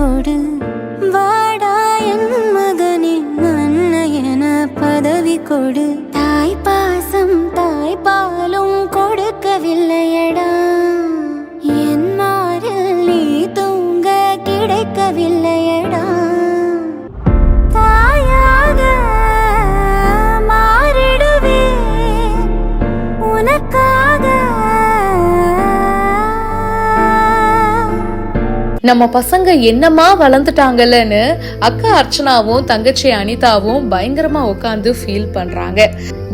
கொடு வாடா என் மகனே அன்னையன பதவி கொடு தாய் பாசம் தாய் பாலும் கொடுக்கவில்லையடா என் மாரில் நீ தூங்க கிடைக்கவில்லையடா தாயாக மாறிடுவே உனக்காக. நம்ம பசங்க என்னமா வளர்ந்துட்டாங்கல்லன்னு அக்கா அர்ச்சனாவும் தங்கச்சி அனிதாவும் பயங்கரமா உட்காந்து ஃபீல் பண்றாங்க.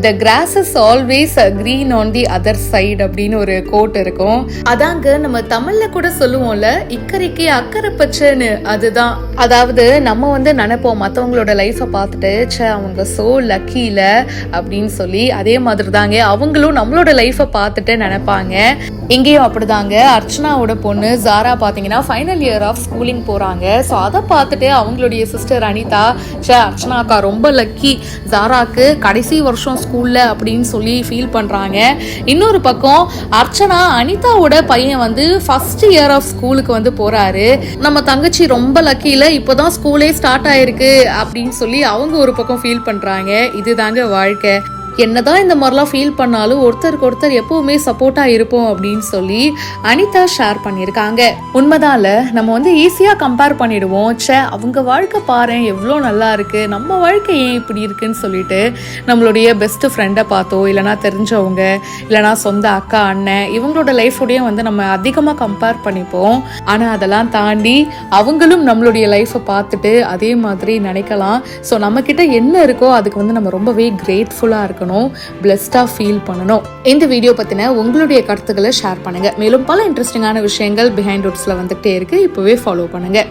The grass is always green on the other side அப்படின்னு ஒரு கோட் இருக்கும். அதாங்க நம்ம தமிழ்ல கூட சொல்லுவோம்ல, இக்கரைக்கு அக்கறை பச்சைன்னு. அதுதான், அதாவது நம்ம நினைப்போம் மற்றவங்களோட லைஃபை பார்த்துட்டு சே அவங்க சோ லக்கியில அப்படின்னு சொல்லி. அதே மாதிரி தாங்க அவங்களும் நம்மளோட லைஃபை பார்த்துட்டு நினைப்பாங்க. இங்கேயும் அப்படிதாங்க. அர்ச்சனாவோட பொண்ணு ஜாரா பார்த்தீங்கன்னா ஃபைனல் இயர் ஆஃப் ஸ்கூலிங் போறாங்க. ஸோ அதை பார்த்துட்டு அவங்களுடைய சிஸ்டர் அனிதா சே அர்ச்சனாக்கா ரொம்ப லக்கி, ஜாராக்கு கடைசி வருஷம் ஸ்கூல்ல அப்படின்னு சொல்லி ஃபீல் பண்றாங்க. இன்னொரு பக்கம் அர்ச்சனா அனிதாவோட பையன் ஃபர்ஸ்ட் இயர் ஆஃப் ஸ்கூலுக்கு போறாரு. நம்ம தங்கச்சி ரொம்ப லக்கியில இப்போதான் ஸ்கூலே ஸ்டார்ட் ஆயிருக்கு அப்படின்னு சொல்லி அவங்க ஒரு பக்கம் ஃபீல் பண்றாங்க. இதுதாங்க வாழ்க்கை. என்னதான் இந்த மாதிரிலாம் ஃபீல் பண்ணாலும் ஒருத்தருக்கு ஒருத்தர் எப்பவுமே சப்போர்ட்டா இருப்போம் அப்படின்னு சொல்லி அனிதா ஷேர் பண்ணியிருக்காங்க. உண்மைதான்ல, நம்ம ஈஸியா கம்பேர் பண்ணிடுவோம். சே அவங்க வாழ்க்கை பாரு எவ்வளோ நல்லா இருக்கு, நம்ம வாழ்க்கை ஏன் இப்படி இருக்குன்னு சொல்லிட்டு நம்மளுடைய பெஸ்ட் ஃப்ரெண்டை பார்த்தோ இல்லைனா தெரிஞ்சவங்க இல்லைனா சொந்த அக்கா அண்ணன் இவங்களோட லைஃபோடையும் நம்ம அதிகமாக கம்பேர் பண்ணிப்போம். ஆனால் அதெல்லாம் தாண்டி அவங்களும் நம்மளுடைய லைஃப்பை பார்த்துட்டு அதே மாதிரி நினைக்கலாம். ஸோ நம்மக்கிட்ட என்ன இருக்கோ அதுக்கு நம்ம ரொம்பவே கிரேட்ஃபுல்லாக இருக்கணும், பிளெஸ்டா ஃபீல் பண்ணணும். இந்த வீடியோ பத்தின உங்களுடைய கருத்துக்களை ஷேர் பண்ணுங்க. மேலும் பல இன்ட்ரெஸ்டிங்கான விஷயங்கள் பிஹைண்ட் ரூட்ஸ்ல வந்துட்டே இருக்கு. இப்பவே ஃபாலோ பண்ணுங்க.